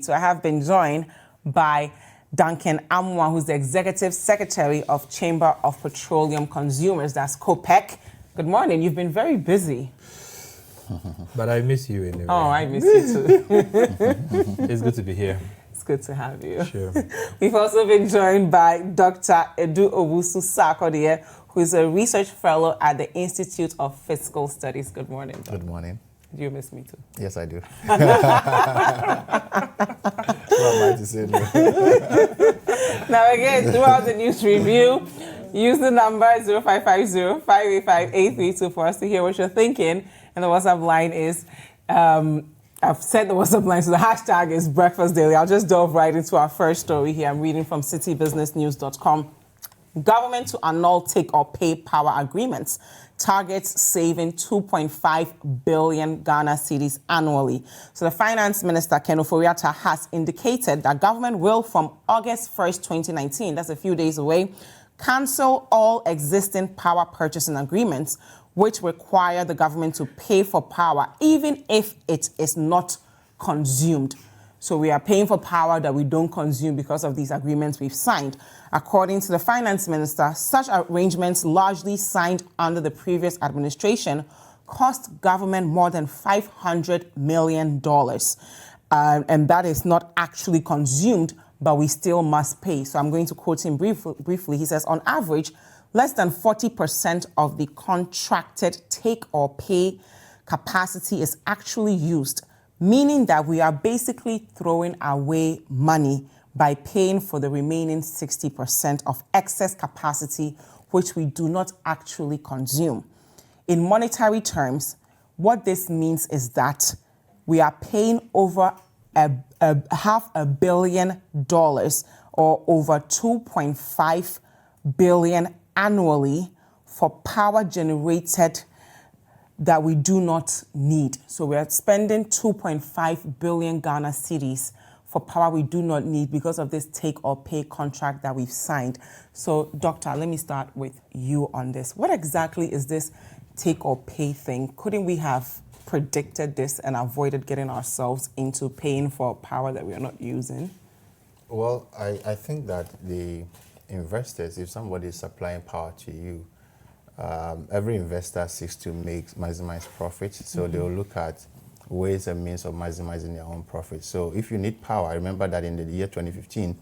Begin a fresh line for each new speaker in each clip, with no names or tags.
So I have been joined by Duncan Amoah, who's the Executive Secretary of Chamber of Petroleum Consumers, that's COPEC. Good morning. You've been very busy.
But I miss you anyway.
Oh, I miss you too.
It's good to be here.
It's good to have you.
Sure.
We've also been joined by Dr. Owusu Sarkodie, who is a research fellow at the Institute of Fiscal Studies. Good morning, Doc.
Good morning.
Do you miss me too?
Yes, I do. What am I to say?
Now again, throughout the news review, use the number 0550-585-8324 for us to hear what you're thinking. And the WhatsApp line is, I've said the WhatsApp line, so the hashtag is Breakfast Daily. I'll just delve right into our first story here. I'm reading from citybusinessnews.com. Government to annul take-or-pay power agreements targets saving 2.5 billion Ghana cedis annually. So the Finance Minister, Ken Ofori-Atta, has indicated that government will, from August 1st, 2019, that's a few days away, cancel all existing power purchasing agreements which require the government to pay for power, even if it is not consumed. So we are paying for power that we don't consume because of these agreements we've signed. According to the Finance Minister, such arrangements, largely signed under the previous administration, cost government more than $500 million. And that is not actually consumed, but we still must pay. So I'm going to quote him briefly. He says, on average, less than 40% of the contracted take-or-pay capacity is actually used, meaning that we are basically throwing away money by paying for the remaining 60% of excess capacity, which we do not actually consume. In monetary terms, what this means is that we are paying over $500 million or over 2.5 billion annually for power generated that we do not need. So we are spending 2.5 billion Ghana cedis for power we do not need because of this take-or-pay contract that we've signed. So, Doctor, let me start with you on this. What exactly is this take-or-pay thing? Couldn't we have predicted this and avoided getting ourselves into paying for power that we are not using?
Well, I think that the investors, if somebody is supplying power to you, every investor seeks to maximize profit. So they'll look at ways and means of maximizing their own profit. So if you need power, I remember that in the year 2015,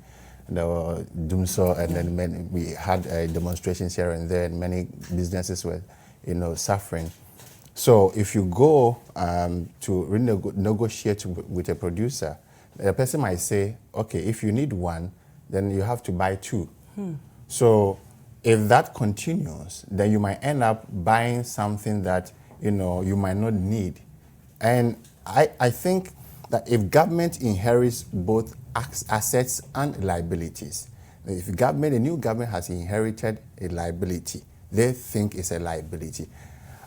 there were doomsaw, and then we had demonstrations here and there, and many businesses were, suffering. So if you go to negotiate with a producer, the person might say, okay, if you need one, then you have to buy two. So if that continues, then you might end up buying something that, you might not need. And I think that if government inherits both assets and liabilities, if a new government has inherited a liability, they think it's a liability.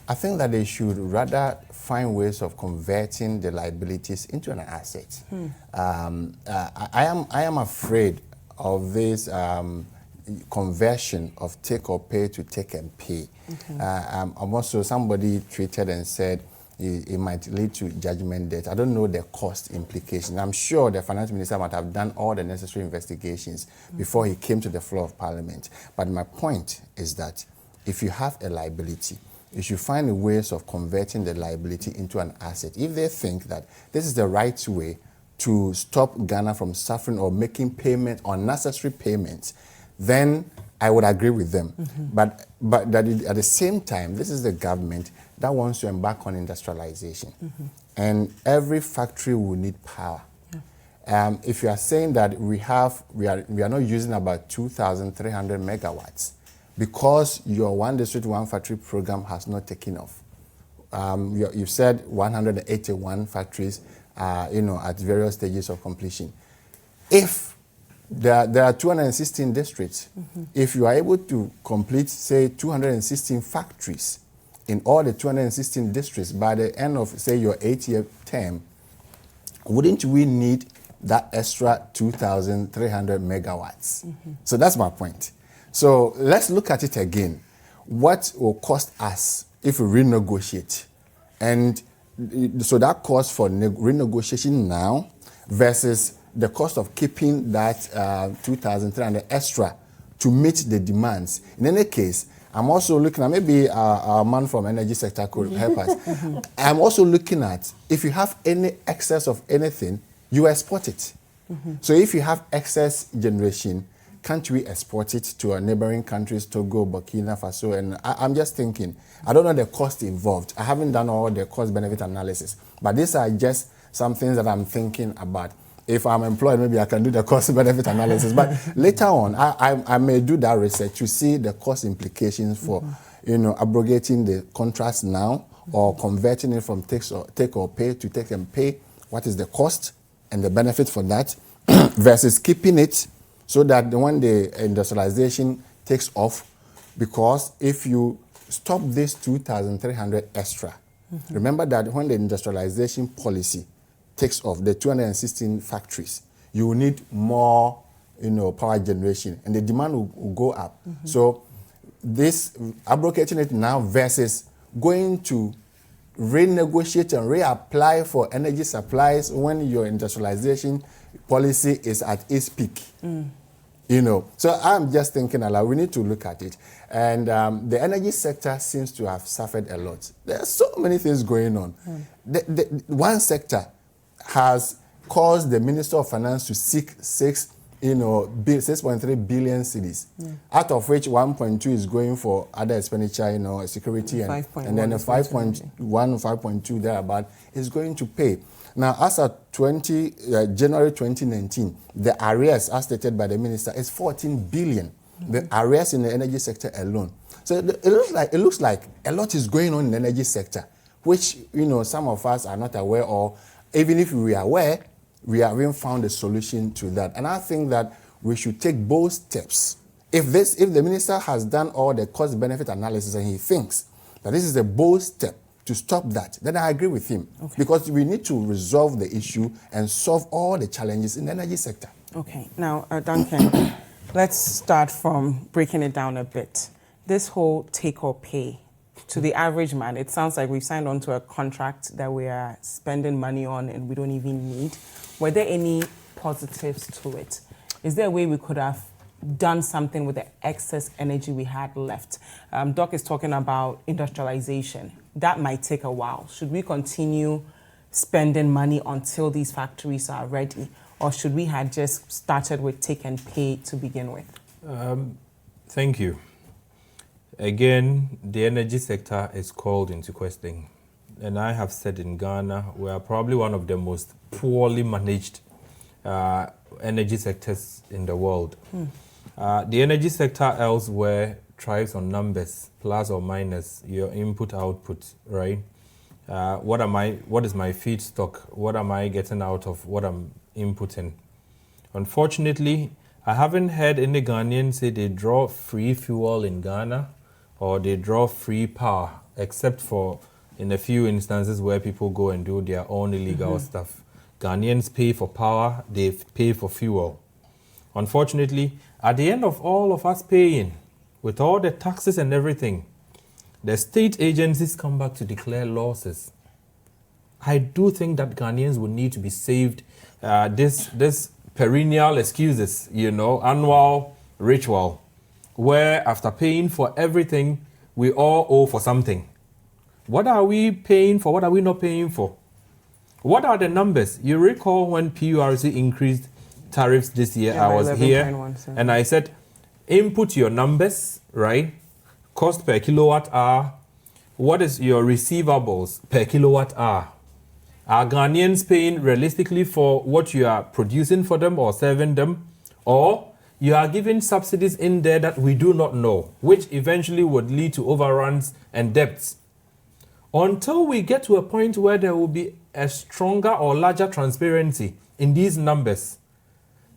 I think that they should rather find ways of converting the liabilities into an asset. I am afraid of this conversion of take or pay to take and pay. Okay. Also, somebody tweeted and said it might lead to judgment debt. I don't know the cost implication. I'm sure the finance minister might have done all the necessary investigations before he came to the floor of parliament. But my point is that if you have a liability, you should find ways of converting the liability into an asset. If they think that this is the right way to stop Ghana from suffering or making payment, unnecessary payments, then I would agree with them. But that at the same time, this is the government that wants to embark on industrialization. And every factory will need power. If you are saying that we are not using about 2,300 megawatts because your one district, one factory program has not taken off. You've said 181 factories at various stages of completion. If there are 216 districts, if you are able to complete, say, 216 factories in all the 216 districts by the end of, say, your 8-year term, wouldn't we need that extra 2,300 megawatts? So that's my point. So let's look at it again. What will cost us if we renegotiate? And so that cost for renegotiation now versus the cost of keeping that 2,300 extra to meet the demands. In any case, I'm also looking at, maybe our man from energy sector could help us. I'm also looking at, if you have any excess of anything, you export it. So if you have excess generation, can't we export it to our neighboring countries, Togo, Burkina Faso? And I'm just thinking, I don't know the cost involved. I haven't done all the cost-benefit analysis, but these are just some things that I'm thinking about. If I'm employed, maybe I can do the cost-benefit analysis. But later on, I may do that research to see the cost implications for, abrogating the contracts now or converting it from take or pay to take and pay. What is the cost and the benefit for that versus keeping it so that when the industrialization takes off, because if you stop this 2,300 extra, remember that when the industrialization policy takes off, the 216 factories, you will need more, power generation, and the demand will go up. So this abrogating it now versus going to renegotiate and reapply for energy supplies when your industrialization policy is at its peak. So I'm just thinking aloud, we need to look at it. And the energy sector seems to have suffered a lot. There are so many things going on. The one sector has caused the Minister of Finance to seek 6.3 billion cedis, out of which 1.2 is going for other expenditure, security, and then the 5.1, 5.2 thereabout is going to pay. Now, as of January 2019, the arrears, as stated by the minister, is 14 billion. The arrears in the energy sector alone. So it looks like a lot is going on in the energy sector, which some of us are not aware of. Even if we are aware, we haven't found a solution to that. And I think that we should take bold steps. If the minister has done all the cost-benefit analysis and he thinks that this is a bold step to stop that, then I agree with him. Okay. Because we need to resolve the issue and solve all the challenges in the energy sector.
Okay. Now, Duncan, let's start from breaking it down a bit. This whole take or pay, to the average man, it sounds like we've signed on to a contract that we are spending money on and we don't even need. Were there any positives to it? Is there a way we could have done something with the excess energy we had left? Doc is talking about industrialization. That might take a while. Should we continue spending money until these factories are ready? Or should we have just started with take and pay to begin with?
Thank you. Again, the energy sector is called into question. And I have said in Ghana, we are probably one of the most poorly managed energy sectors in the world. The energy sector elsewhere thrives on numbers, plus or minus your input output, right? What is my feedstock? What am I getting out of what I'm inputting? Unfortunately, I haven't heard any Ghanaian say they draw free fuel in Ghana or they draw free power, except for in a few instances where people go and do their own illegal stuff. Ghanaians pay for power, they pay for fuel. Unfortunately, at the end of all of us paying, with all the taxes and everything, the state agencies come back to declare losses. I do think that Ghanaians would need to be saved this perennial excuses, annual ritual, where after paying for everything, we all owe for something. What are we paying for? What are we not paying for? What are the numbers? You recall when PURC increased tariffs this year, I was here, and I said, input your numbers, right? Cost per kilowatt hour. What is your receivables per kilowatt hour? Are Ghanaians paying realistically for what you are producing for them or serving them? Or you are giving subsidies in there that we do not know, which eventually would lead to overruns and debts. Until we get to a point where there will be a stronger or larger transparency in these numbers,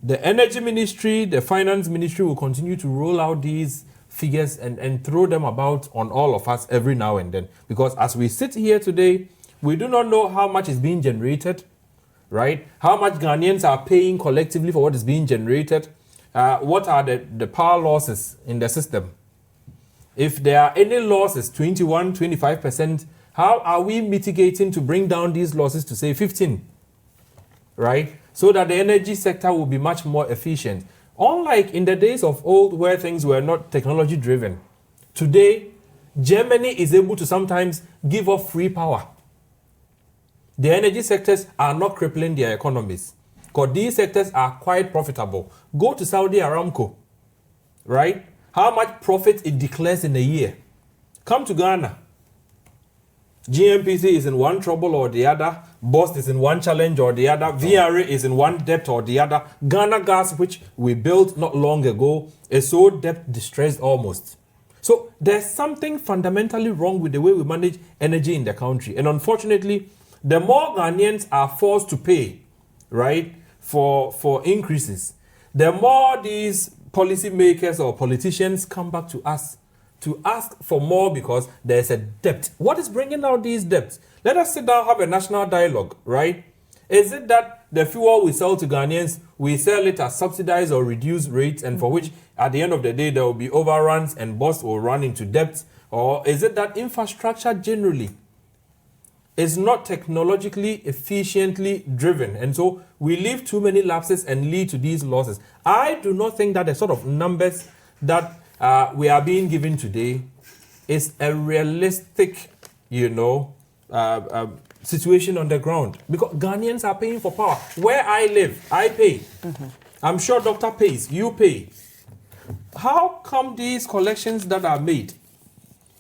the Energy Ministry, the Finance Ministry will continue to roll out these figures and throw them about on all of us every now and then. Because as we sit here today, we do not know how much is being generated, right? How much Ghanaians are paying collectively for what is being generated. What are the power losses in the system? If there are any losses, 21, 25%, how are we mitigating to bring down these losses to say 15, right? so that the energy sector will be much more efficient. Unlike in the days of old where things were not technology driven, today Germany is able to sometimes give off free power. The energy sectors are not crippling their economies because these sectors are quite profitable. Go to Saudi Aramco, right? How much profit it declares in a year. Come to Ghana. GMPC is in one trouble or the other. Bost is in one challenge or the other. VRA is in one debt or the other. Ghana Gas, which we built not long ago, is so debt distressed almost. So there's something fundamentally wrong with the way we manage energy in the country. And unfortunately, the more Ghanaians are forced to pay, right, for increases, the more these policymakers or politicians come back to us to ask for more because there's a debt. What is bringing out these debts? Let us sit down, have a national dialogue, right? Is it that the fuel we sell to Ghanaians, we sell it at subsidized or reduced rates, and for which at the end of the day there will be overruns and Bost will run into debt? Or is it that infrastructure generally is not technologically efficiently driven, and so we leave too many lapses and lead to these losses? I do not think that the sort of numbers that we are being given today is a realistic, situation on the ground, because Ghanaians are paying for power. Where I live, I pay. I'm sure Doctor pays, you pay. How come these collections that are made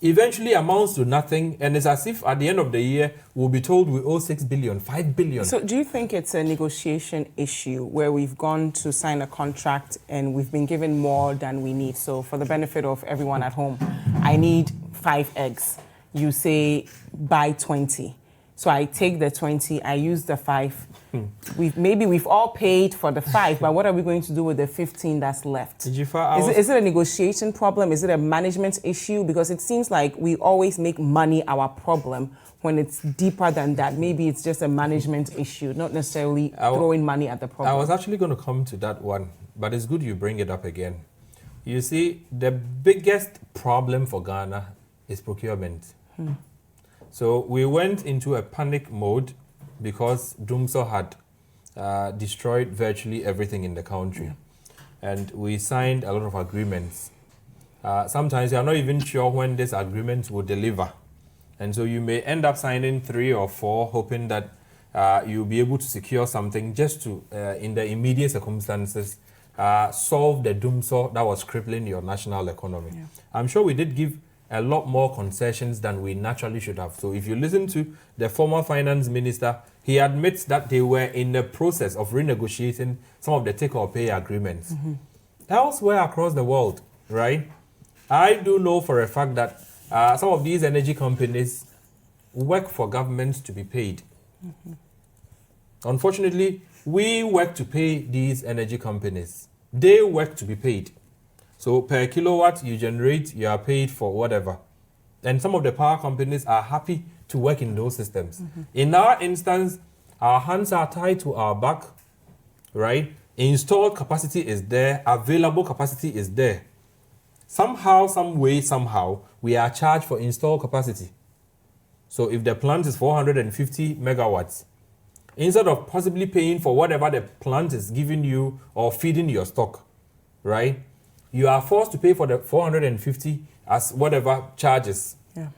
eventually amounts to nothing, and it's as if at the end of the year we'll be told we owe 6 billion, 5 billion?
So do you think it's a negotiation issue where we've gone to sign a contract and we've been given more than we need? So for the benefit of everyone at home, I need 5 eggs. You say buy 20. So I take the 20, I use the 5. We've all paid for the 5, but what are we going to do with the 15 that's left?
Dziffa,
Is it a negotiation problem? Is it a management issue? Because it seems like we always make money our problem when it's deeper than that. Maybe it's just a management issue, not necessarily throwing money at the problem.
I was actually going to come to that one, but it's good you bring it up again. You see, the biggest problem for Ghana is procurement. So we went into a panic mode because Dumso had destroyed virtually everything in the country. And we signed a lot of agreements. Sometimes you are not even sure when these agreements will deliver. And so you may end up signing 3 or 4, hoping that you'll be able to secure something just to, in the immediate circumstances, solve the Dumso that was crippling your national economy. Yeah. I'm sure we did give a lot more concessions than we naturally should have. So if you listen to the former finance minister, he admits that they were in the process of renegotiating some of the take-or-pay agreements. Elsewhere across the world, right? I do know for a fact that some of these energy companies work for governments to be paid. Unfortunately, we work to pay these energy companies. They work to be paid. So per kilowatt you generate, you are paid for whatever. And some of the power companies are happy to work in those systems. In our instance, our hands are tied to our back, right? Installed capacity is there, available capacity is there. Somehow, some way, somehow, we are charged for installed capacity. So if the plant is 450 megawatts, instead of possibly paying for whatever the plant is giving you or feeding your stock, right? You are forced to pay for the 450 as whatever charges.
Yeah.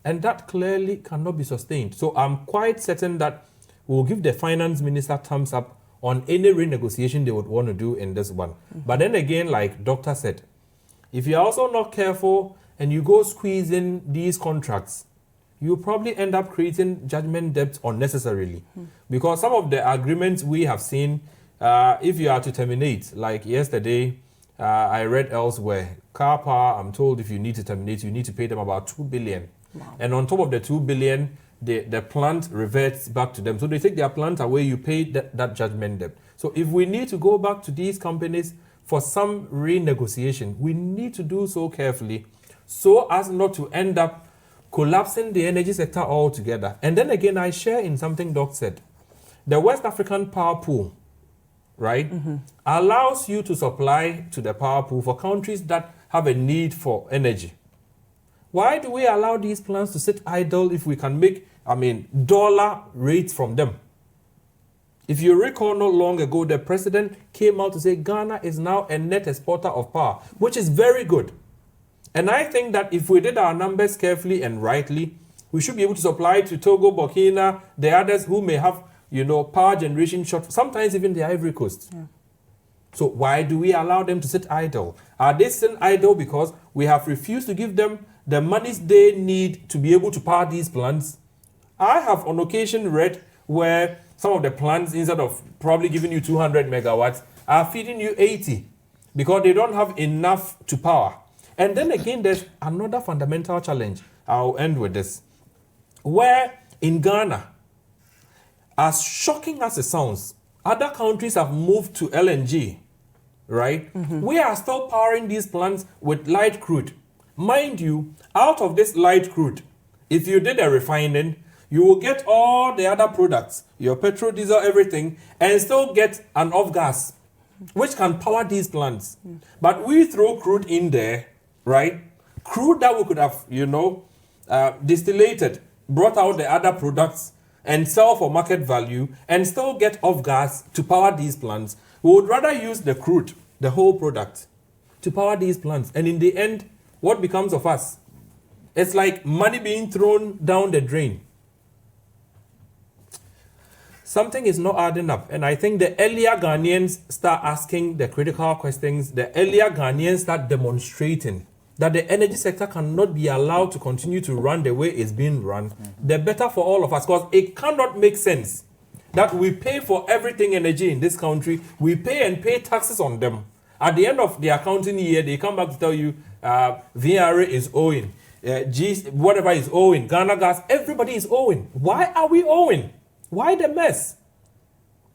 And that clearly cannot be sustained. So I'm quite certain that we'll give the finance minister thumbs up on any renegotiation they would want to do in this one. But then again, like Doctor said, if you're also not careful and you go squeezing these contracts, you'll probably end up creating judgment debt unnecessarily. Because some of the agreements we have seen, if you are to terminate, like yesterday, I read elsewhere, car power, I'm told if you need to terminate, you need to pay them about 2 billion. Wow. And on top of the 2 billion, the plant reverts back to them. So they take their plant away, you pay that judgment debt. So if we need to go back to these companies for some renegotiation, we need to do so carefully so as not to end up collapsing the energy sector altogether. And then again, I share in something Doc said. The West African power pool, right, allows you to supply to the power pool for countries that have a need for energy. Why do we allow these plants to sit idle if we can make, dollar rates from them? If you recall, not long ago, the president came out to say Ghana is now a net exporter of power, which is very good. And I think that if we did our numbers carefully and rightly, we should be able to supply to Togo, Burkina, the others who may have, power generation short, sometimes even the Ivory Coast. Yeah. So why do we allow them to sit idle? Are they sitting idle because we have refused to give them the monies they need to be able to power these plants? I have on occasion read where some of the plants, instead of probably giving you 200 megawatts, are feeding you 80 because they don't have enough to power. And then again, there's another fundamental challenge. I'll end with this. Where in Ghana, as shocking as it sounds, other countries have moved to LNG, right? Mm-hmm. We are still powering these plants with light crude. Mind you, out of this light crude, if you did a refining, you will get all the other products, your petrol, diesel, everything, and still get an off-gas, which can power these plants. Mm. But we throw crude in there, right? Crude that we could have, distillated, brought out the other products, and sell for market value, and still get off-gas to power these plants. We would rather use the crude, the whole product, to power these plants. And in the end, what becomes of us? It's like money being thrown down the drain. Something is not adding up. And I think the earlier Ghanaians start asking the critical questions, the earlier Ghanaians start demonstrating that the energy sector cannot be allowed to continue to run the way it's being run, the better for all of us. Because it cannot make sense that we pay for everything energy in this country, we pay taxes on them. At the end of the accounting year, they come back to tell you VRA is owing, whatever is owing, Ghana Gas, everybody is owing. Why are we owing? Why the mess?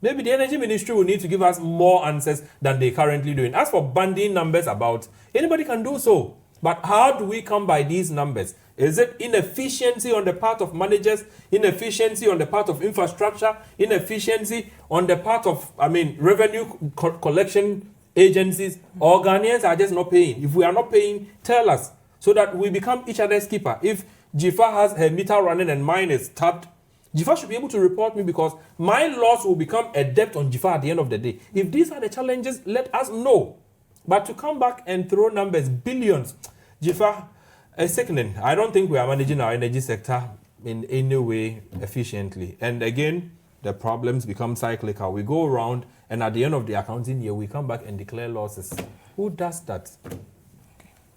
Maybe the Energy Ministry will need to give us more answers than they're currently doing. As for banding numbers about, anybody can do so. But how do we come by these numbers? Is it inefficiency on the part of managers, inefficiency on the part of infrastructure, inefficiency on the part of, revenue collection agencies, or Ghanaians are just not paying? If we are not paying, tell us, so that we become each other's keeper. If Dziffa has her meter running and mine is tapped, Dziffa should be able to report me, because my loss will become a debt on Dziffa at the end of the day. If these are the challenges, let us know. But to come back and throw numbers, billions, Dziffa, is sickening. I don't think we are managing our energy sector in any way efficiently. And again, the problems become cyclical. We go around, and at the end of the accounting year, we come back and declare losses. Who does that?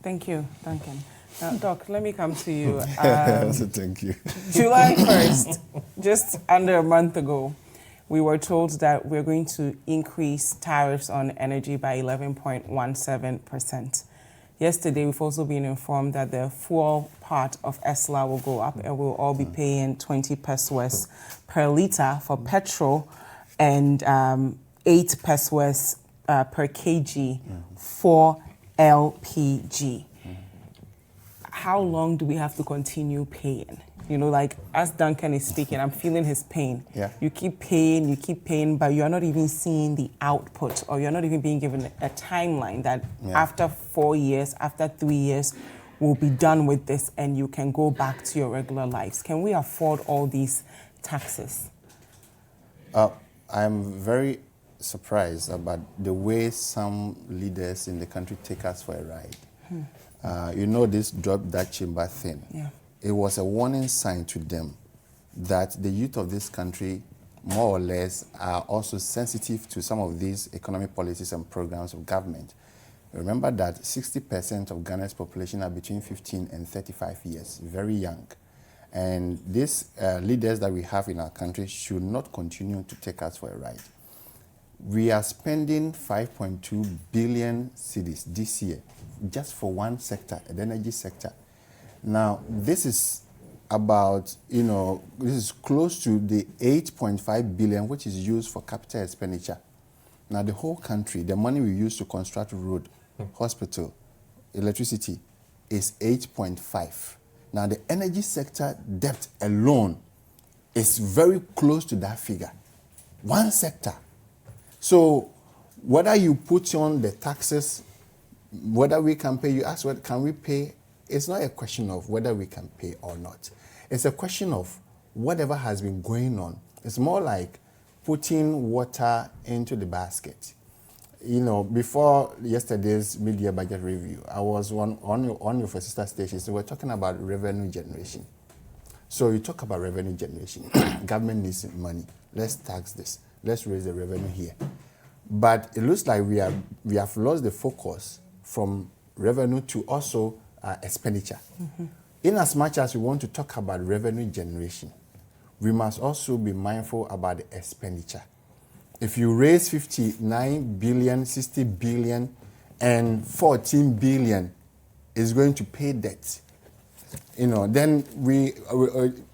Thank you, Duncan. Doc, let me come to you.
Thank you.
July 1st, just under a month ago, we were told that we're going to increase tariffs on energy by 11.17%. Yesterday, we've also been informed that the fuel part of ESLA will go up, and we'll all be paying 20 pesos per litre for petrol and 8 pesos per kg for LPG. How long do we have to continue paying? As Duncan is speaking, I'm feeling his pain.
Yeah.
You keep paying, but you're not even seeing the output, or you're not even being given a timeline that after 4 years, after 3 years, we'll be done with this and you can go back to your regular lives. Can we afford all these taxes?
I'm very surprised about the way some leaders in the country take us for a ride. This drop that chamber thing.
Yeah.
It was a warning sign to them that the youth of this country, more or less, are also sensitive to some of these economic policies and programs of government. Remember that 60% of Ghana's population are between 15 and 35 years, very young. And these leaders that we have in our country should not continue to take us for a ride. We are spending 5.2 billion cedis this year just for one sector, the energy sector. Now, this is about, this is close to the 8.5 billion, which is used for capital expenditure. Now, the whole country, the money we use to construct road, hospital, electricity, is 8.5. Now, the energy sector debt alone is very close to that figure. One sector. So, whether you put on the taxes, whether we can pay, you ask, what can we pay? It's not a question of whether we can pay or not. It's a question of whatever has been going on. It's more like putting water into the basket. You know, before yesterday's mid-year budget review, I was on your sister stations, so we're talking about revenue generation. So you talk about revenue generation. Government needs money. Let's tax this. Let's raise the revenue here. But it looks like we have lost the focus from revenue to also expenditure. In as much as we want to talk about revenue generation, we must also be mindful about the expenditure. If you raise 59 billion, 60 billion, and 14 billion is going to pay debt, you know, then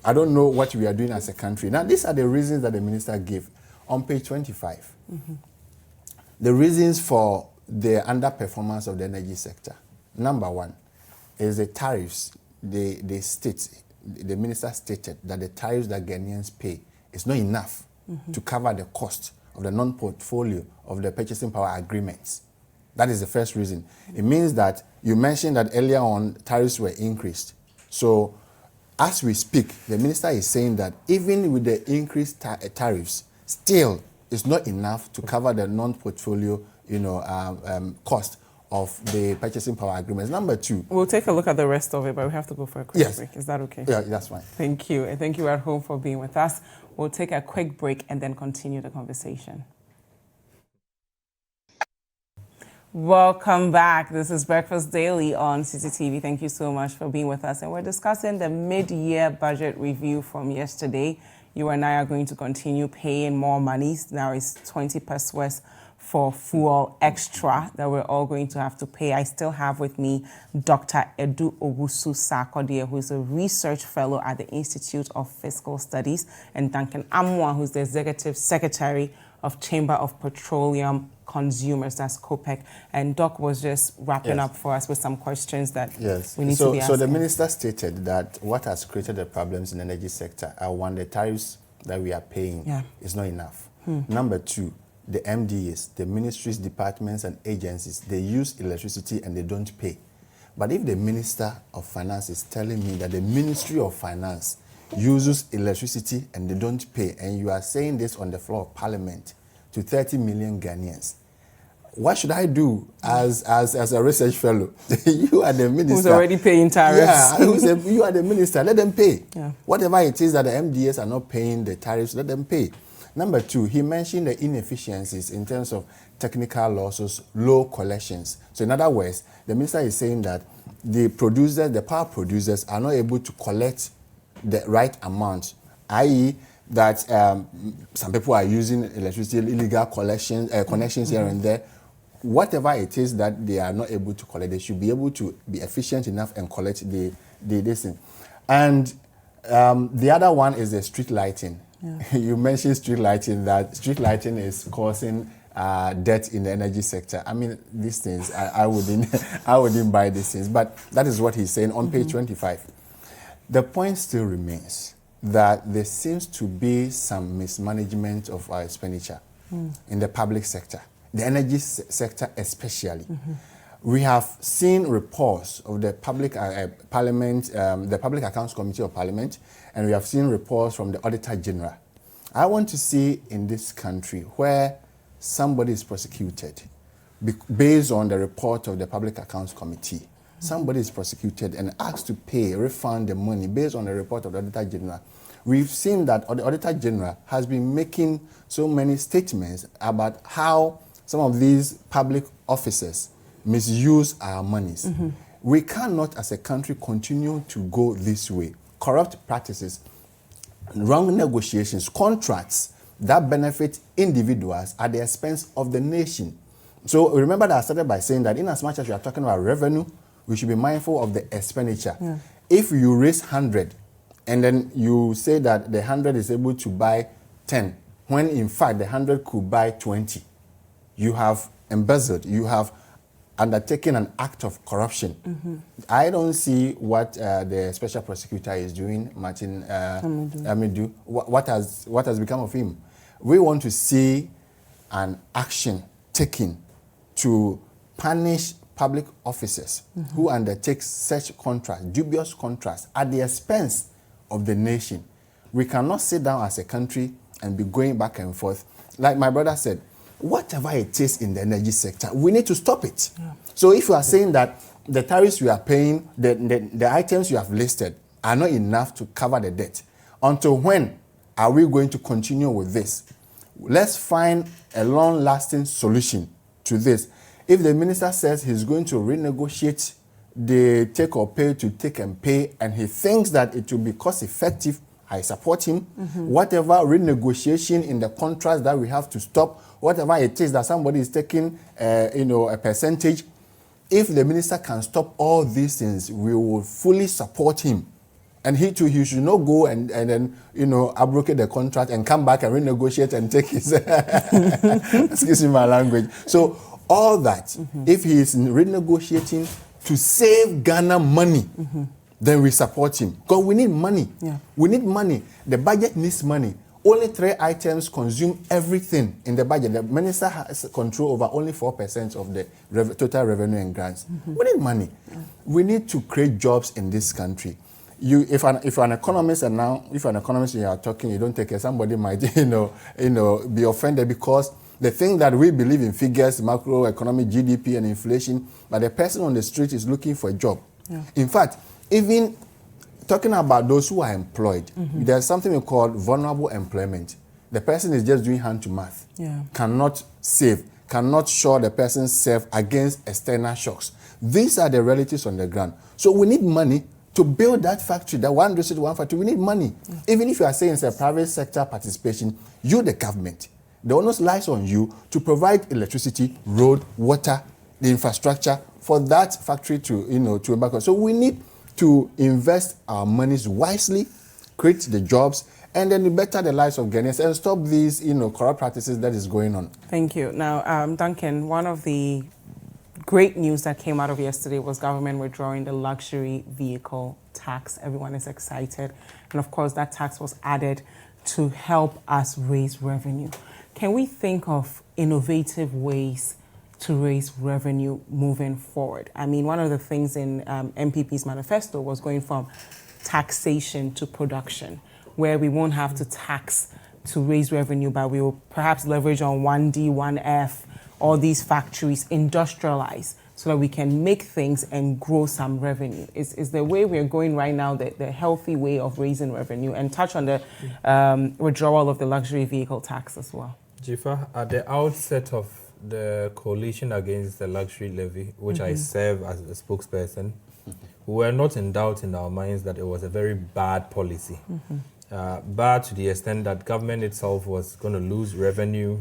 I don't know what we are doing as a country. Now, these are the reasons that the minister gave on page 25. The reasons for the underperformance of the energy sector. Number one is the tariffs. The minister stated that the tariffs that Ghanaians pay is not enough to cover the cost of the non-portfolio of the purchasing power agreements. That is the first reason. It means that you mentioned that earlier on tariffs were increased. So as we speak, the minister is saying that even with the increased tariffs, still it's not enough to cover the non-portfolio, you know, cost of the purchasing power agreements. Number two.
We'll take a look at the rest of it, but we have to go for a quick break. Is that okay?
Yeah, that's fine.
Thank you. And thank you at home for being with us. We'll take a quick break and then continue the conversation. Welcome back. This is Breakfast Daily on Citi TV. Thank you so much for being with us. And we're discussing the mid-year budget review from yesterday. You and I are going to continue paying more monies. Now it's 20 pesos for fuel extra that we're all going to have to pay. I still have with me Dr. Owusu Sarkodie, who is a research fellow at the Institute of Fiscal Studies, and Duncan Amoah, who's the executive secretary of Chamber of Petroleum Consumers, that's COPEC. And Doc was just wrapping up for us with some questions that we need to be asking.
So the minister stated that what has created the problems in the energy sector are one, the tariffs that we are paying is not enough. Number two, the MDAs, the ministries, departments, and agencies, they use electricity and they don't pay. But if the Minister of Finance is telling me that the Ministry of Finance uses electricity and they don't pay, and you are saying this on the floor of Parliament to 30 million Ghanaians, what should I do as a research fellow? You are the minister.
Who's already paying tariffs.
Yeah, you are the minister. Let them pay. Yeah. Whatever it is that the MDAs are not paying the tariffs, let them pay. Number two, he mentioned the inefficiencies in terms of technical losses, low collections. So in other words, the minister is saying that the power producers are not able to collect the right amount, i.e. that some people are using electricity, illegal connections here and there. Whatever it is that they are not able to collect, they should be able to be efficient enough and collect this thing. And the other one is the street lighting. Yeah. You mentioned street lighting, that street lighting is causing debt in the energy sector. I mean, these things, I wouldn't buy these things, but that is what he's saying on page 25. The point still remains that there seems to be some mismanagement of our expenditure in the public sector, the energy sector especially. We have seen reports of the Public Parliament, the Public Accounts Committee of Parliament, and we have seen reports from the Auditor General. I want to see in this country where somebody is prosecuted based on the report of the Public Accounts Committee. Somebody is prosecuted and asked to refund the money based on the report of the Auditor General. We've seen that the Auditor General has been making so many statements about how some of these public officers misuse our monies. We cannot, as a country, continue to go this way. Corrupt practices, wrong negotiations, contracts that benefit individuals at the expense of the nation. So remember that I started by saying that in as much as we are talking about revenue, we should be mindful of the expenditure. Yeah. If you raise 100 and then you say that the 100 is able to buy 10, when in fact the 100 could buy 20, you have embezzled, you have undertaking an act of corruption. I don't see what the special prosecutor is doing, Martin Amidu. What has become of him? We want to see an action taken to punish public officers who undertake such contracts, dubious contracts, at the expense of the nation. We cannot sit down as a country and be going back and forth. Like my brother said, whatever it is in the energy sector, we need to stop it. Yeah. So if you are saying that the tariffs we are paying, the items you have listed are not enough to cover the debt, until when are we going to continue with this? Let's find a long-lasting solution to this. If the minister says he's going to renegotiate the take or pay to take and pay, and he thinks that it will be cost effective, I support him. Whatever renegotiation in the contracts that we have to stop, whatever it is that somebody is taking, a percentage, if the minister can stop all these things, we will fully support him. And he too, he should not go and then, abrogate the contract and come back and renegotiate and take his, excuse me my language. So all that, if he is renegotiating to save Ghana money, then we support him. Because we need money. Yeah. We need money. The budget needs money. Only 3 items consume everything in the budget. The minister has control over only 4% of the total revenue and grants. We need money. Yeah. We need to create jobs in this country. If an economist, and now if an economist you are talking, you don't take it, somebody might be offended, because the thing that we believe in figures, macroeconomic, GDP and inflation, but the person on the street is looking for a job. Yeah. In fact, even talking about those who are employed, there's something we call vulnerable employment. The person is just doing hand to mouth, cannot save, cannot shore the person's self against external shocks. These are the realities on the ground. So we need money to build that factory, that 1 factory. We need money. Even if you are saying it's a private sector participation, you, the government, the onus lies on you to provide electricity, road, water, the infrastructure for that factory to embark on. So we need to invest our monies wisely, create the jobs, and then better the lives of Ghanaians and stop these, corrupt practices that is going on. Thank you.
Now, Duncan, one of the great news that came out of yesterday was government withdrawing the luxury vehicle tax. Everyone is excited. And of course, that tax was added to help us raise revenue. Can we think of innovative ways to raise revenue moving forward? I mean, one of the things in MPP's manifesto was going from taxation to production, where we won't have to tax to raise revenue, but we will perhaps leverage on 1D, 1F, all these factories, industrialize, so that we can make things and grow some revenue. Is the way we're going right now the healthy way of raising revenue? And touch on the withdrawal of the luxury vehicle tax as well.
Dziffa, at the outset of the coalition against the luxury levy, which I serve as a spokesperson, we were not in doubt in our minds that it was a very bad policy. Bad to the extent that government itself was going to lose revenue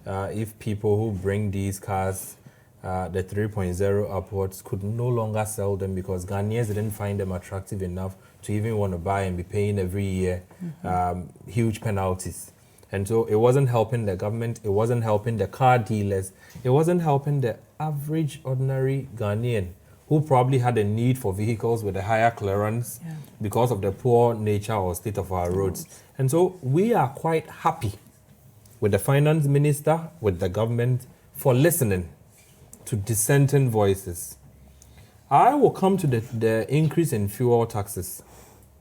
if people who bring these cars, the 3.0 upwards, could no longer sell them because Ghanaians didn't find them attractive enough to even want to buy and be paying every year huge penalties. And so it wasn't helping the government, it wasn't helping the car dealers, it wasn't helping the average ordinary Ghanaian who probably had a need for vehicles with a higher clearance because of the poor nature or state of our roads. And so we are quite happy with the finance minister, with the government, for listening to dissenting voices. I will come to the increase in fuel taxes,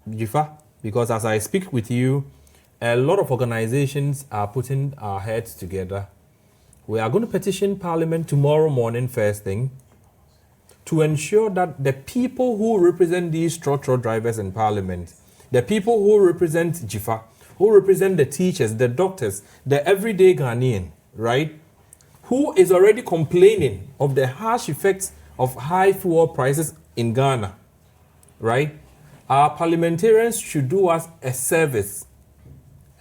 Dziffa, because as I speak with you, a lot of organizations are putting our heads together. We are going to petition Parliament tomorrow morning, first thing, to ensure that the people who represent these trotro drivers in Parliament, the people who represent Dziffa, who represent the teachers, the doctors, the everyday Ghanaian, right, who is already complaining of the harsh effects of high fuel prices in Ghana, right? Our parliamentarians should do us a service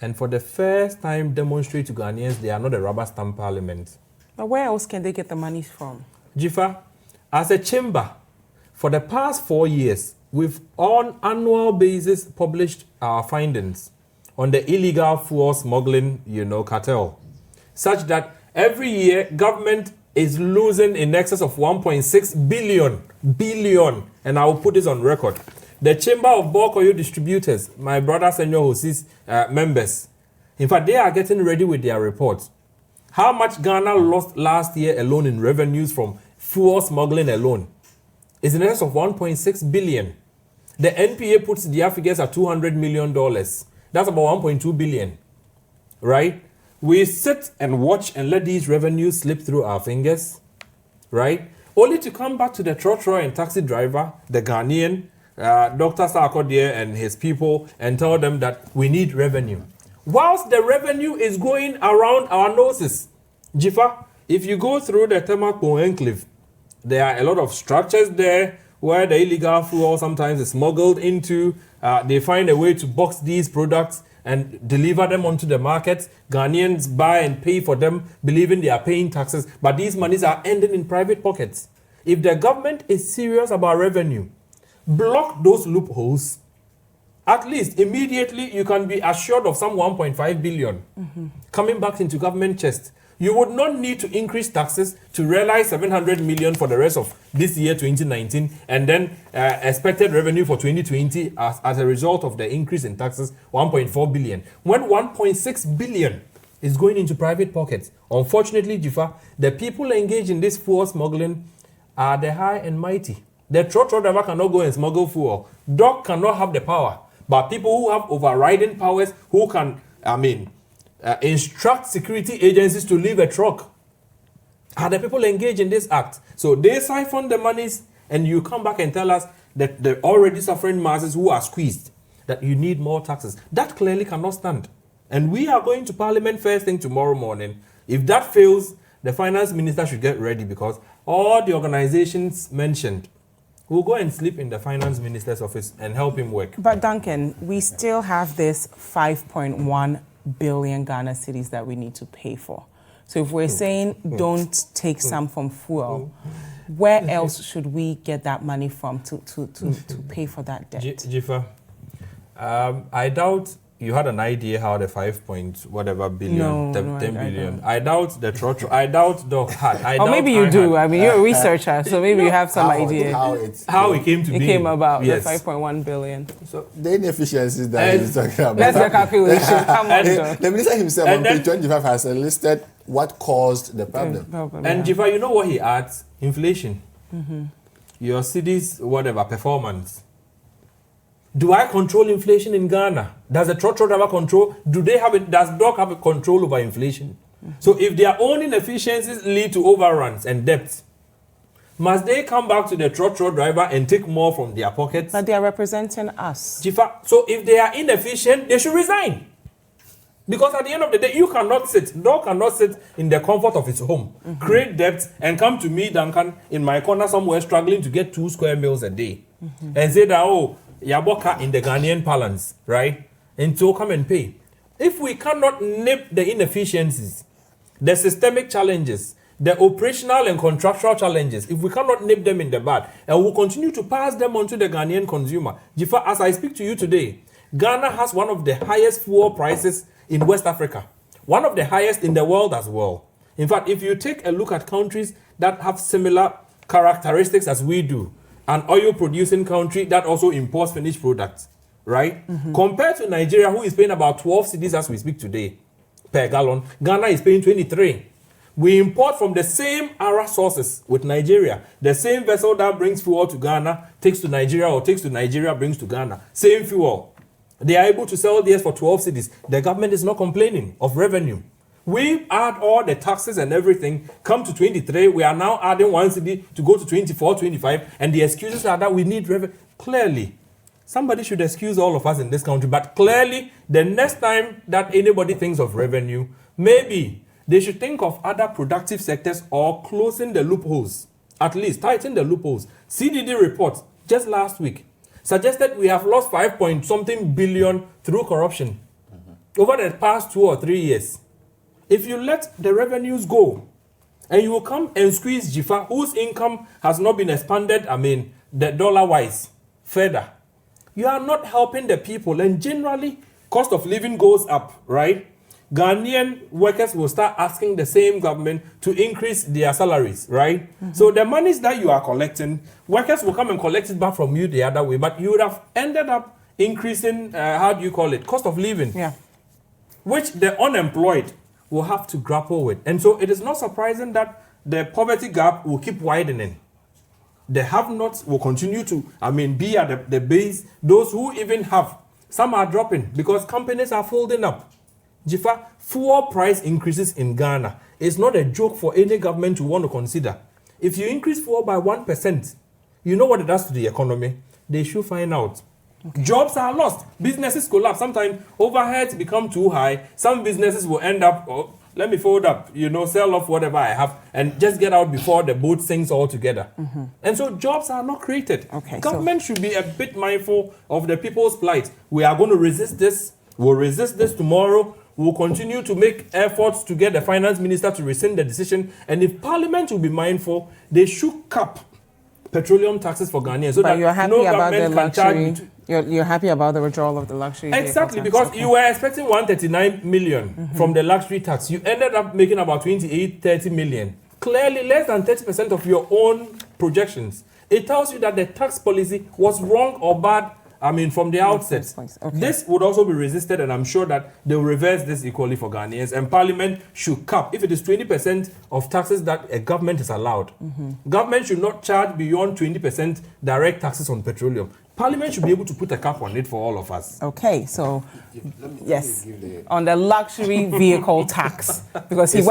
and for the first time demonstrate to Ghanaians they are not a rubber stamp parliament.
But where else can they get the money from?
Dziffa, as a chamber, for the past 4 years, we've on annual basis published our findings on the illegal fuel smuggling, cartel, such that every year government is losing in excess of 1.6 billion, and I will put this on record. The Chamber of Bulk Oil Distributors, my brother Senor Hosi's members, in fact, they are getting ready with their reports. How much Ghana lost last year alone in revenues from fuel smuggling alone is in excess of 1.6 billion. The NPA puts their figures at $200 million. That's about 1.2 billion. right? We sit and watch and let these revenues slip through our fingers, right? Only to come back to the trotro and taxi driver, the Ghanaian, Dr. Sarkodie and his people, and tell them that we need revenue. Whilst the revenue is going around our noses. Dziffa, if you go through the Temakpo enclave, there are a lot of structures there where the illegal fuel sometimes is smuggled into. They find a way to box these products and deliver them onto the markets. Ghanaians buy and pay for them, believing they are paying taxes, but these monies are ending in private pockets. If the government is serious about revenue, block those loopholes. At least immediately you can be assured of some 1.5 billion coming back into government chest. You would not need to increase taxes to realize 700 million for the rest of this year, 2019, and then expected revenue for 2020 as a result of the increase in taxes, 1.4 billion. When 1.6 billion is going into private pockets, unfortunately, Dziffa, the people engaged in this fuel smuggling are the high and mighty. The trotro driver cannot go and smuggle fuel. Dog cannot have the power. But people who have overriding powers, who can, instruct security agencies to leave a truck, are the people engaged in this act. So they siphon the monies, and you come back and tell us that the already suffering masses who are squeezed, that you need more taxes. That clearly cannot stand. And we are going to Parliament first thing tomorrow morning. If that fails, the finance minister should get ready, because all the organizations mentioned will go and sleep in the finance minister's office and help him work.
But Duncan, we still have this 5.1 billion Ghana cedis that we need to pay for. So if we're saying don't take some from fuel, where else should we get that money from to pay for that debt?
Dziffa, I doubt you had an idea how the 5 point whatever billion, 10 billion. I doubt the trotro. I doubt Doc had.
Or maybe you do. I mean, you're a researcher, so maybe you have some idea
how it came to be.
It came about, yes. The 5.1 billion.
So the inefficiencies that he's talking about.
That's the calculation. Come on,
the minister himself on page 25 has listed what caused the problem.
And Dziffa, you know what he adds? Inflation. Your city's whatever performance. Do I control inflation in Ghana? Does the trotro driver control? Does DOC have a control over inflation? So if their own inefficiencies lead to overruns and debt, must they come back to the trotro driver and take more from their pockets?
But they are representing us.
Dziffa, so if they are inefficient, they should resign. Because at the end of the day, DOC cannot sit in the comfort of his home, create debt, and come to me, Duncan, in my corner somewhere struggling to get 2 square meals a day. And say that, oh, Yaboka in the Ghanaian parlance, right? And so come and pay. If we cannot nip the inefficiencies, the systemic challenges, the operational and contractual challenges, if we cannot nip them in the bud, and we'll continue to pass them on to the Ghanaian consumer. Dziffa, as I speak to you today, Ghana has one of the highest fuel prices in West Africa, one of the highest in the world as well. In fact, if you take a look at countries that have similar characteristics as we do, an oil-producing country that also imports finished products, right? Compared to Nigeria, who is paying about 12 cedis as we speak today per gallon, Ghana is paying 23. We import from the same ARA sources with Nigeria. The same vessel that brings fuel to Ghana takes to Nigeria, or takes to Nigeria, brings to Ghana. Same fuel. They are able to sell theirs for 12 cedis. The government is not complaining of revenue. We add all the taxes and everything, come to 23, we are now adding 1 cedi to go to 24, 25, and the excuses are that we need revenue. Clearly, somebody should excuse all of us in this country, but clearly, the next time that anybody thinks of revenue, maybe they should think of other productive sectors or closing the loopholes, at least tighten the loopholes. CDD report, just last week, suggested we have lost 5-point-something billion through corruption over the past 2 or 3 years. If you let the revenues go, and you will come and squeeze Dziffa, whose income has not been expanded, the dollar-wise, further, you are not helping the people, and generally, cost of living goes up, right? Ghanaian workers will start asking the same government to increase their salaries, right? So the monies that you are collecting, workers will come and collect it back from you the other way, but you would have ended up increasing, cost of living, which the unemployed will have to grapple with. And so it is not surprising that the poverty gap will keep widening. The have-nots will continue to, be at the base. Those who even have, some are dropping because companies are folding up. Dziffa, fuel price increases in Ghana is not a joke for any government to want to consider. If you increase fuel by 1%, you know what it does to the economy? They should find out. Okay. Jobs are lost. Businesses collapse. Sometimes overheads become too high. Some businesses will end up, let me fold up, sell off whatever I have and just get out before the boat sinks altogether. And so jobs are not created.
Okay,
Government should be a bit mindful of the people's plight. We are going to resist this. We'll resist this tomorrow. We'll continue to make efforts to get the finance minister to rescind the decision. And if Parliament will be mindful, they should cap petroleum taxes for Ghanaians so
but
that
you're happy
no
about
government
the
can charge
luxury. You're happy about the withdrawal of the luxury.
Exactly, because you were expecting 139 million from the luxury tax. You ended up making about 30 million. Clearly less than 30% of your own projections. It tells you that the tax policy was wrong or bad, from the outset.
Okay.
This would also be resisted, and I'm sure that they will reverse this equally for Ghanaians. And Parliament should cap, if it is 20% of taxes that a government is allowed. Government should not charge beyond 20% direct taxes on petroleum. Parliament should be able to put a cap on it for all of us.
Okay, so yes, on the luxury vehicle tax, because he's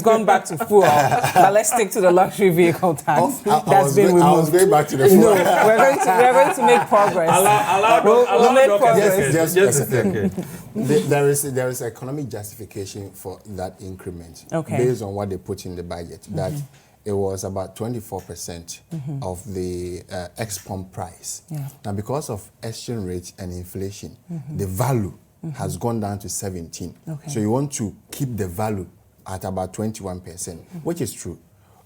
gone back to fuel. But let's stick to the luxury vehicle tax. That's been removed.
I was going back to the fuel.
No, we're going to make progress. We'll make progress.
Just a second. There is economic justification for that increment based on what they put in the budget. That it was about 24% of the ex-pump price.
Yeah.
Now, because of exchange rate and inflation, the value has gone down to 17.
Okay.
So you want to keep the value at about 21%, which is true.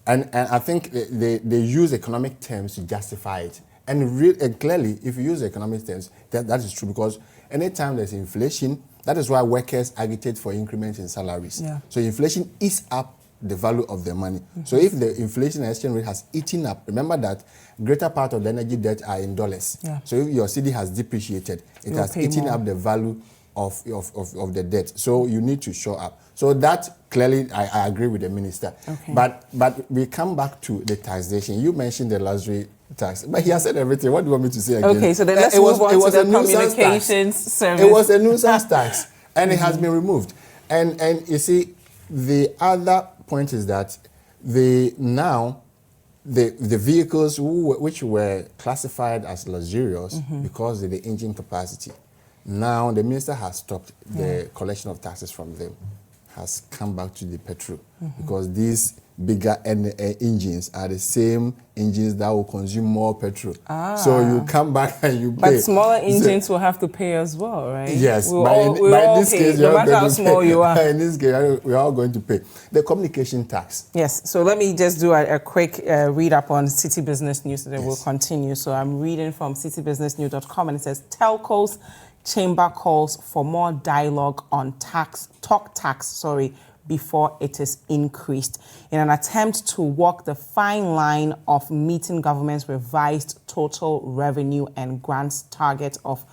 And I think they use economic terms to justify it. And clearly, if you use economic terms, that is true, because anytime there's inflation, that is why workers agitate for increments in salaries.
Yeah.
So inflation eats up the value of the money. So if the inflation and exchange rate has eaten up, remember that greater part of the energy debt are in dollars.
Yeah.
So if your city has depreciated, it has eaten up the value of the debt. So you need to show up. So that clearly, I agree with the minister.
Okay.
But we come back to the taxation. You mentioned the luxury tax, but he has said everything. What do you want me to say again?
Okay, so then let's move on to the communications service.
It was a nuisance tax, and it has been removed. And you see, the other point is that the vehicles which were classified as luxurious because of the engine capacity, now the minister has stopped the collection of taxes from them, has come back to the petrol, because these bigger engines are the same engines that will consume more petrol. So you come back and you pay.
But smaller engines will have to pay as well, right?
Yes,
but in this case, no matter how small you are.
In this case, we are all going to pay. The communication tax.
Yes, so let me just do a quick read up on Citi Business News, and then we'll continue. So I'm reading from citibusinessnews.com, and it says, Telcos chamber calls for more dialogue on tax before it is increased, in an attempt to walk the fine line of meeting government's revised total revenue and grants target of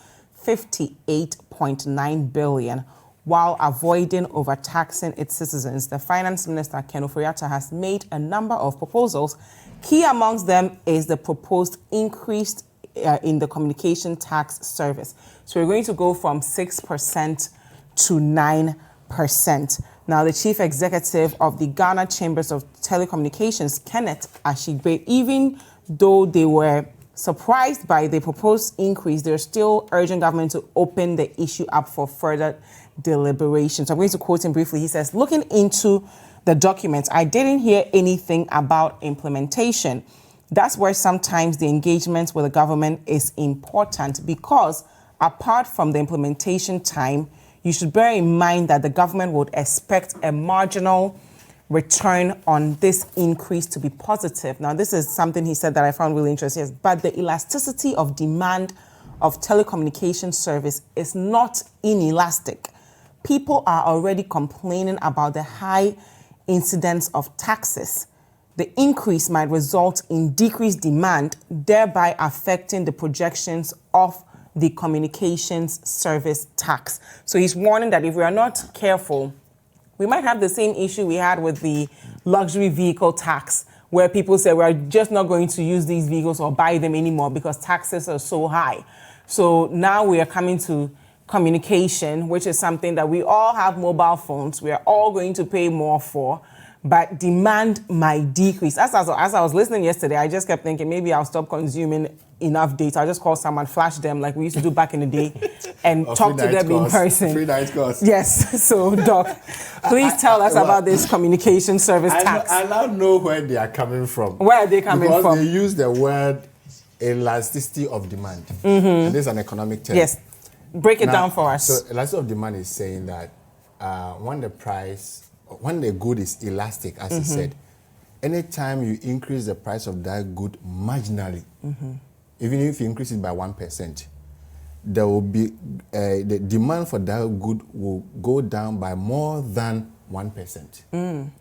58.9 billion while avoiding overtaxing its citizens. The Finance Minister, Ken Ofori-Atta, has made a number of proposals. Key amongst them is the proposed increase in the communication tax service. So we're going to go from 6% to 9%. Now, the chief executive of the Ghana Chambers of Telecommunications, Kenneth Ashigbe, even though they were surprised by the proposed increase, they're still urging government to open the issue up for further deliberation. So I'm going to quote him briefly. He says, looking into the documents, I didn't hear anything about implementation. That's where sometimes the engagement with the government is important, because apart from the implementation time, you should bear in mind that the government would expect a marginal return on this increase to be positive. Now, this is something he said that I found really interesting, but the elasticity of demand of telecommunication service is not inelastic. People are already complaining about the high incidence of taxes. The increase might result in decreased demand, thereby affecting the projections of the communications service tax. So he's warning that if we are not careful, we might have the same issue we had with the luxury vehicle tax, where people say we're just not going to use these vehicles or buy them anymore because taxes are so high. So now we are coming to communication, which is something that we all have mobile phones. We are all going to pay more for, but demand might decrease. As I was listening yesterday, I just kept thinking maybe I'll stop consuming enough data. I'll just call someone, flash them like we used to do back in the day, and talk to them in person.
Free night course.
Yes. So, Doc, please tell us about this communication service tax.
I now know where they are coming from.
Where are they coming from?
Because they use the word elasticity of demand. And this is an economic term.
Yes. Break it down for us.
So elasticity of demand is saying that when the good is elastic, as he said, anytime you increase the price of that good marginally, even if you increase it by 1%, there will be the demand for that good will go down by more than 1%.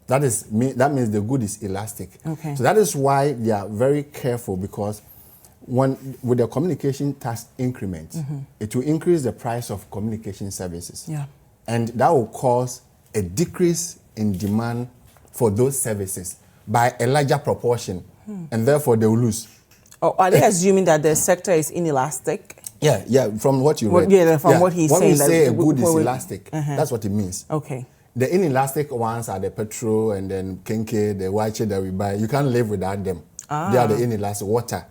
That means the good is elastic.
Okay.
So that is why they are very careful, because with the communication tax increment, it will increase the price of communication services.
Yeah.
And that will cause a decrease in demand for those services by a larger proportion, and therefore they will lose.
Oh, are they assuming that the sector is inelastic?
Yeah, from what you read.
What he's saying.
When we say a
that
good is elastic, that's what it means.
Okay.
The inelastic ones are the petrol and then kenke, the wache that we buy. You can't live without them. They are the inelastic. Water.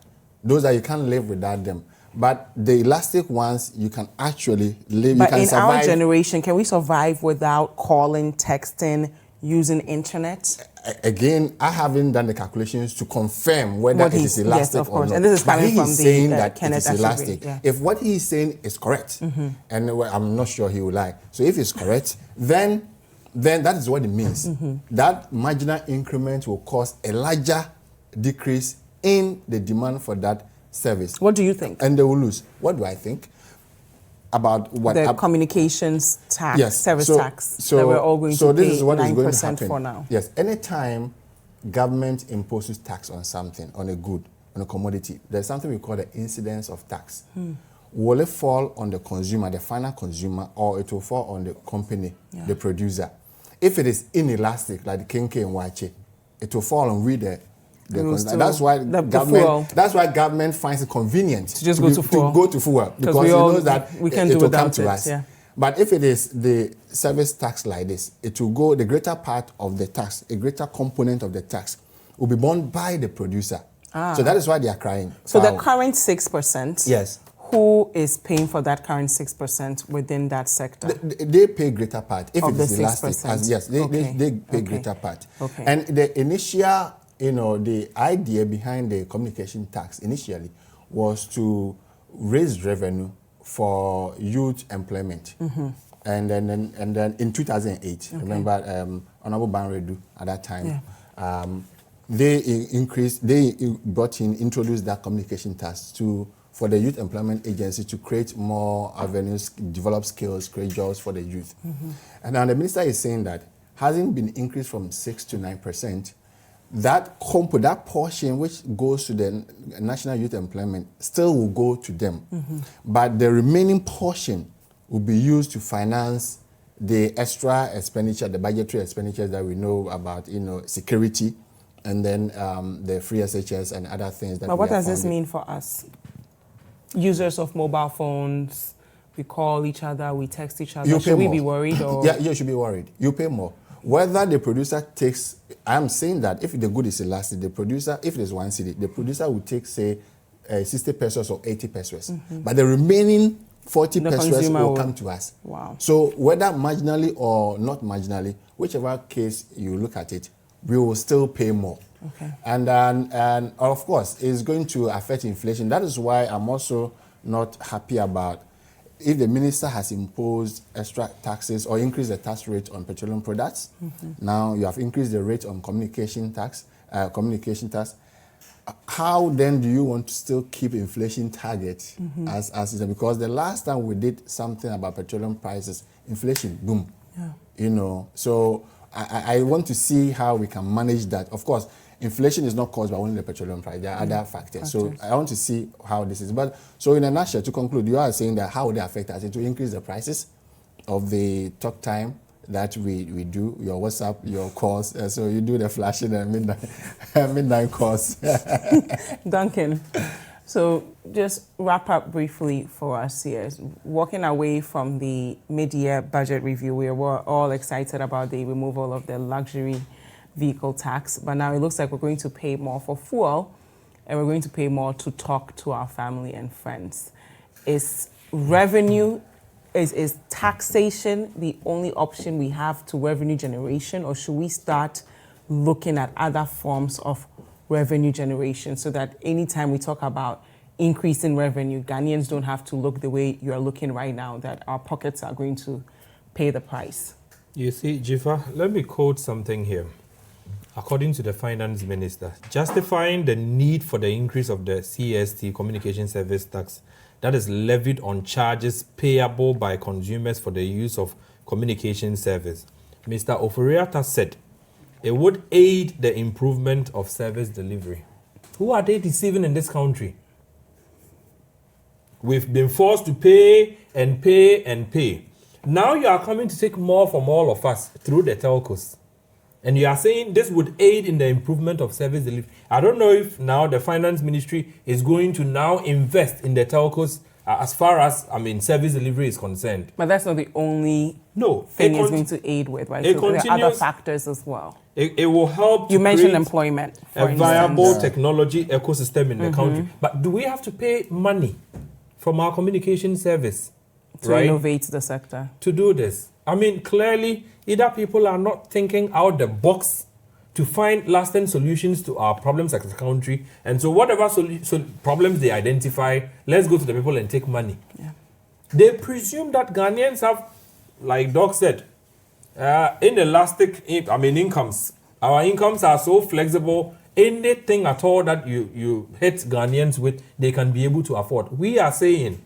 Those are, you can't live without them. But the elastic ones, you can actually live,
but
you can
in
survive.
our generation, can we survive without calling, texting, using internet?
Again, I haven't done the calculations to confirm whether it is elastic
yes, of course.
or not.
And this is coming from
saying that
Kenneth
it is elastic.
Yeah.
If what he is saying is correct, and I'm not sure he will lie. So if it's correct, then that is what it means. That marginal increment will cause a larger decrease in the demand for that service.
What do you think?
And they will lose. What do I think? About what
the communications tax, service tax that we're all going to
this
pay
is what
9%
is going to happen.
for now.
Yes, anytime government imposes tax on something, on a good, on a commodity, there's something we call the incidence of tax. Will it fall on the consumer, the final consumer, or it will fall on the company, the producer? If it is inelastic, like the kenke and wache, it will fall on that's why government finds it convenient
to just go to
fuel because it knows that
we can
it
do
will
without
come to us. Yeah. But if it is the service tax like this, it will go, the greater part of the tax, a greater component of the tax will be borne by the producer. So that is why they are crying.
So the current 6%,
yes,
who is paying for that current 6% within that sector?
They pay greater part. If
of
it is
the
elastic,
6%.
They pay greater part.
Okay.
And the initial, the idea behind the communication tax initially was to raise revenue for youth employment. And then in 2008, remember Honorable Banredu at that time, they introduced that communication tax for the Youth Employment Agency to create more avenues, develop skills, create jobs for the youth. And now the minister is saying that having been increased from 6 to 9%, that portion which goes to the National Youth Employment still will go to them. But the remaining portion will be used to finance the extra expenditure, the budgetary expenditures that we know about, security, and then the free SHS and other things that.
But what does this mean for us? Users of mobile phones, we call each other, we text each other. Should we be worried? Or?
Yeah, you should be worried. You pay more. Whether the producer takes, I'm saying that if the good is elastic, the producer, if it is 1 cedi, the producer will take, say, 60 pesos or 80 pesos. But the remaining 40 pesos will come to us.
Wow.
So whether marginally or not marginally, whichever case you look at it, we will still pay more.
Okay.
And of course, it's going to affect inflation. That is why I'm also not happy about if the minister has imposed extra taxes or increased the tax rate on petroleum products. Now you have increased the rate on communication tax. How then do you want to still keep inflation target as because the last time we did something about petroleum prices, inflation, boom. Yeah. So I want to see how we can manage that. Of course, inflation is not caused by only the petroleum price. There are other factors. So I want to see how this is. But so in a nutshell, to conclude, you are saying that how would they affect us? It will increase the prices of the talk time that we do, your WhatsApp, your calls. So you do the flashing and midnight calls.
Duncan, So just wrap up briefly for us here. Walking away from the mid-year budget review, we were all excited about the removal of the luxury vehicle tax, but now it looks like we're going to pay more for fuel and we're going to pay more to talk to our family and friends. Is taxation the only option we have to revenue generation, or should we start looking at other forms of revenue generation so that anytime we talk about increasing revenue, Ghanaians don't have to look the way you're looking right now, that our pockets are going to pay the price?
You see, Dziffa, let me quote something here. According to the finance minister, justifying the need for the increase of the CST, communication service tax, that is levied on charges payable by consumers for the use of communication service, Mr. Oforiatta said it would aid the improvement of service delivery. Who are they deceiving in this country? We've been forced to pay and pay and pay. Now you are coming to take more from all of us through the telcos. And you are saying this would aid in the improvement of service delivery. I don't know if now the finance ministry is going to now invest in the telcos as far as, service delivery is concerned.
But that's not the only thing it's going to aid with, right? So there are other factors as well.
It will help.
You mentioned employment,
for a viable technology ecosystem in the country. But do we have to pay money from our communication service
to innovate the sector
to do this? Clearly, either people are not thinking out the box to find lasting solutions to our problems as a country, and so whatever problems they identify, let's go to the people and take money.
Yeah.
They presume that Ghanaians have, like Doc said, inelastic incomes. Our incomes are so flexible, anything at all that you hit Ghanaians with, they can be able to afford. We are saying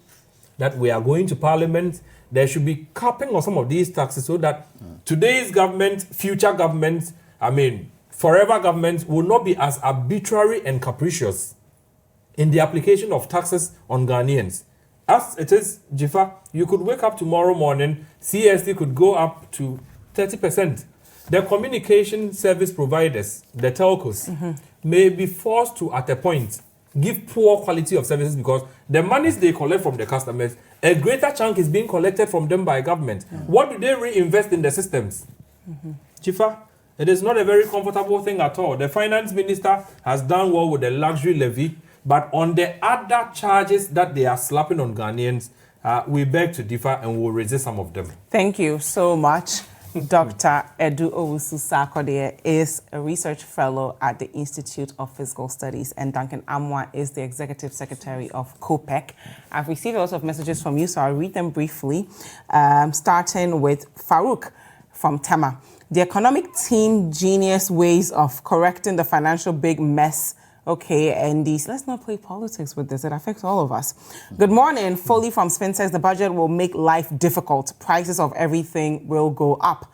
that we are going to Parliament. There should be capping on some of these taxes so that today's government, future governments, forever governments will not be as arbitrary and capricious in the application of taxes on Ghanaians. As it is, Dziffa, you could wake up tomorrow morning, CST could go up to 30%. The communication service providers, the telcos, may be forced to, at a point, give poor quality of services because the monies they collect from the customers, a greater chunk is being collected from them by government. What do they reinvest in the systems? Dziffa, it is not a very comfortable thing at all. The finance minister has done well with the luxury levy, but on the other charges that they are slapping on Ghanaians, we beg to differ and will resist some of them.
Thank you so much. Dr. Edu Owusu Sarkodie is a research fellow at the Institute of Physical Studies, and Duncan Amoah is the executive secretary of COPEC. I've received a lot of messages from you, so I'll read them briefly, starting with Farouk from Tema. The economic team genius ways of correcting the financial big mess. Okay, and let's not play politics with this. It affects all of us. Good morning. Foley from Spin says the budget will make life difficult. Prices of everything will go up.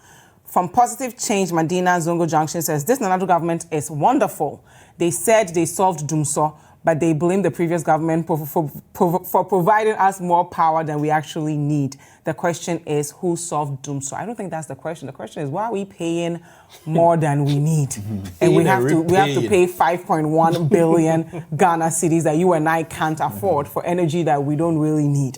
From Positive Change, Medina Zongo Junction says this Nanado government is wonderful. They said they solved Dumso, but they blame the previous government for providing us more power than we actually need. The question is, who solved Dumso? I don't think that's the question. The question is, why are we paying more than we need? And we have to pay 5.1 billion Ghana cedis that you and I can't afford for energy that we don't really need.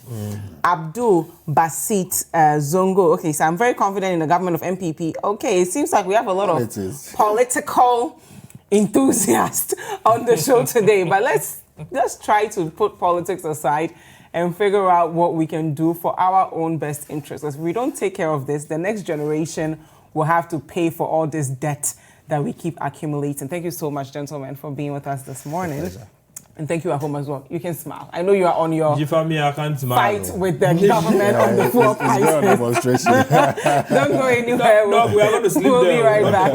Abdul Basit Zongo. Okay, so I'm very confident in the government of MPP. Okay, it seems like we have a lot of political enthusiast on the show today, but let's try to put politics aside and figure out what we can do for our own best interests. If we don't take care of this, the next generation will have to pay for all this debt that we keep accumulating. Thank you so much, gentlemen, for being with us this morning. And thank you at home as well. You can smile. I know you are on your fight with the government on the floor. Don't go anywhere.
No, we are going to sleep
we'll be right back.